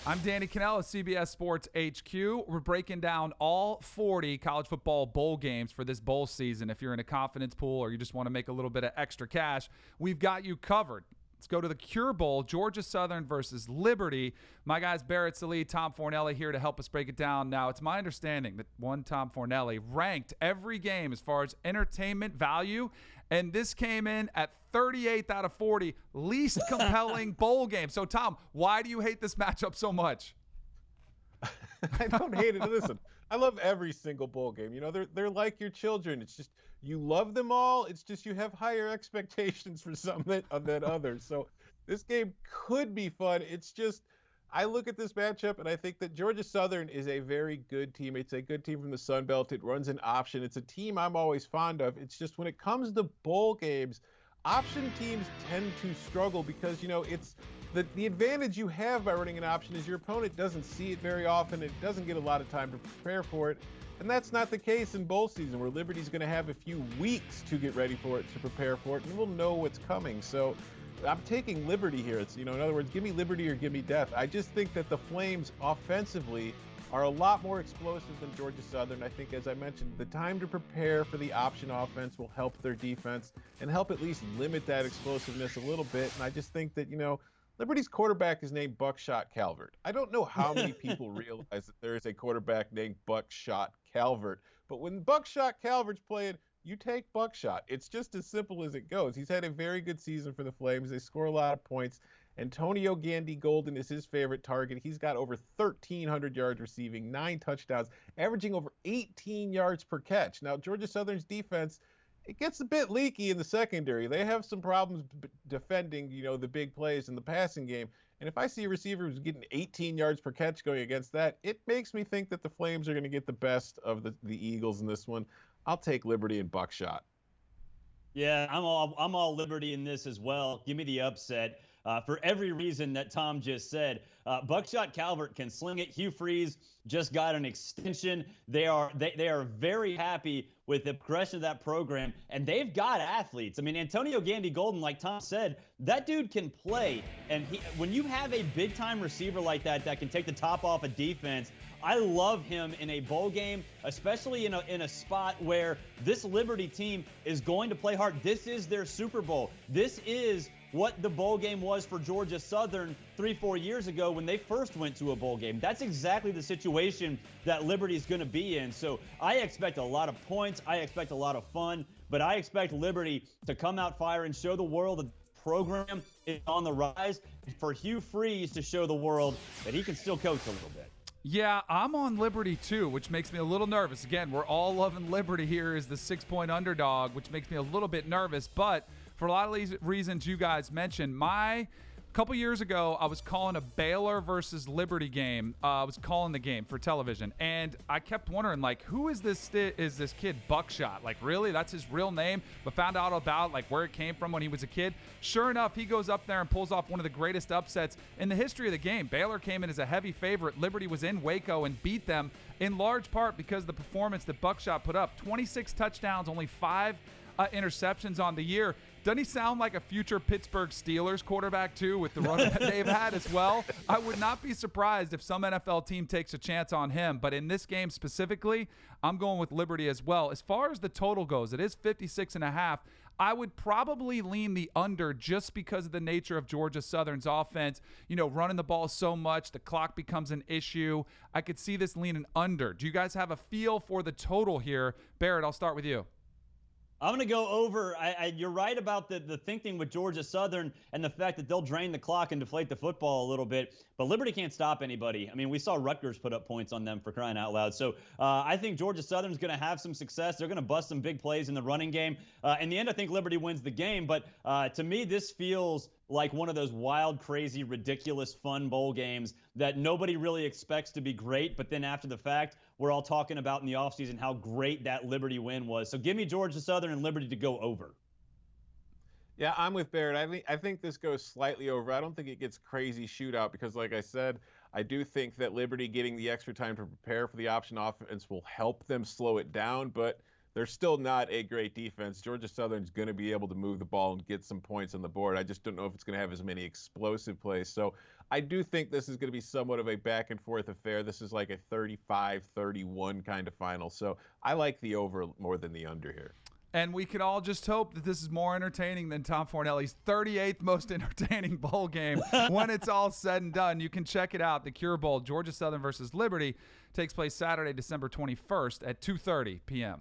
I'm Danny Kanell of CBS Sports HQ. We're breaking down all 40 college football bowl games for this bowl season. If you're in a confidence pool or you just want to make a little bit of extra cash, we've got you covered. Let's go to the Cure Bowl, Georgia Southern versus Liberty. My guys, Barrett Sallee, Tom Fornelli here to help us break it down. Now, it's my understanding that one Tom Fornelli ranked every game as far as entertainment value, and this came in at 38th out of 40, least compelling bowl game. So, Tom, why do you hate this matchup so much? I don't hate it. Listen, I love every single bowl game. You know, they're like your children. It's just you love them all. It's just you have higher expectations for some than others. So this game could be fun. It's just I look at this matchup and I think that Georgia Southern is a very good team. It's a good team from the Sun Belt. It runs an option. It's a team I'm always fond of. It's just when it comes to bowl games, option teams tend to struggle because, you know, it's the advantage you have by running an option is your opponent doesn't see it very often. It doesn't get a lot of time to prepare for it. And that's not the case in bowl season, where Liberty's going to have a few weeks to get ready for it, to prepare for it, and we'll know what's coming. So I'm taking Liberty here. It's, you know, in other words, give me Liberty or give me death. I just think that the Flames offensively are a lot more explosive than Georgia Southern. I think, as I mentioned, the time to prepare for the option offense will help their defense and help at least limit that explosiveness a little bit. And I just think that, you know, Liberty's quarterback is named Buckshot Calvert. I don't know how many people realize that there is a quarterback named Buckshot Calvert, but when Buckshot Calvert's playing, you take Buckshot. It's just as simple as it goes. He's had a very good season for the Flames. They score a lot of points. Antonio Gandy Golden is his favorite target. He's got over 1,300 yards receiving, 9 touchdowns, averaging over 18 yards per catch. Now, Georgia Southern's defense, it gets a bit leaky in the secondary. They have some problems defending, you know, the big plays in the passing game. And if I see a receiver who's getting 18 yards per catch going against that, it makes me think that the Flames are going to get the best of the Eagles in this one. I'll take Liberty and Buckshot. Yeah, I'm all Liberty in this as well. Give me the upset. For every reason that Tom just said. Buckshot Calvert can sling it. Hugh Freeze just got an extension. They are very happy with the progression of that program, and they've got athletes. I mean, Antonio Gandy Golden, like Tom said, that dude can play. And when you have a big-time receiver like that can take the top off a defense, I love him in a bowl game, especially in a spot where this Liberty team is going to play hard. This is their Super Bowl. This is what the bowl game was for Georgia Southern 3-4 years ago when they first went to a bowl game. That's exactly the situation that Liberty is going to be in. So I expect a lot of points. I expect a lot of fun. But I expect Liberty to come out fire and show the world that the program is on the rise. For Hugh Freeze to show the world that he can still coach a little bit. Yeah, I'm on Liberty too, which makes me a little nervous. Again, we're all loving Liberty here as the 6-point underdog, which makes me a little bit nervous. But for a lot of these reasons you guys mentioned, a couple years ago, I was calling a Baylor versus Liberty game. I was calling the game for television, and I kept wondering, like, who is this kid Buckshot? Like, really? That's his real name? But found out about, like, where it came from when he was a kid. Sure enough, he goes up there and pulls off one of the greatest upsets in the history of the game. Baylor came in as a heavy favorite. Liberty was in Waco and beat them in large part because of the performance that Buckshot put up. 26 touchdowns, only 5 interceptions on the year. Doesn't he sound like a future Pittsburgh Steelers quarterback too, with the run that they've had as well? I would not be surprised if some NFL team takes a chance on him. But in this game specifically, I'm going with Liberty as well. As far as the total goes, it is 56.5. I would probably lean the under just because of the nature of Georgia Southern's offense. You know, running the ball so much, the clock becomes an issue. I could see this leaning under. Do you guys have a feel for the total here? Barrett, I'll start with you. I'm going to go over. You're right about the thinking with Georgia Southern and the fact that they'll drain the clock and deflate the football a little bit. But Liberty can't stop anybody. I mean, we saw Rutgers put up points on them, for crying out loud. So I think Georgia Southern's going to have some success. They're going to bust some big plays in the running game. In the end, I think Liberty wins the game. But to me, this feels like one of those wild, crazy, ridiculous, fun bowl games that nobody really expects to be great. But then after the fact, we're all talking about in the offseason how great that Liberty win was. So give me Georgia Southern and Liberty to go over. Yeah, I'm with Barrett. I think this goes slightly over. I don't think it gets crazy shootout because, like I said, I do think that Liberty getting the extra time to prepare for the option offense will help them slow it down. But they're still not a great defense. Georgia Southern's going to be able to move the ball and get some points on the board. I just don't know if it's going to have as many explosive plays. So I do think this is going to be somewhat of a back and forth affair. This is like a 35-31 kind of final. So I like the over more than the under here. And we can all just hope that this is more entertaining than Tom Fornelli's 38th most entertaining bowl game when it's all said and done. You can check it out. The Cure Bowl, Georgia Southern versus Liberty, takes place Saturday, December 21st at 2:30 p.m.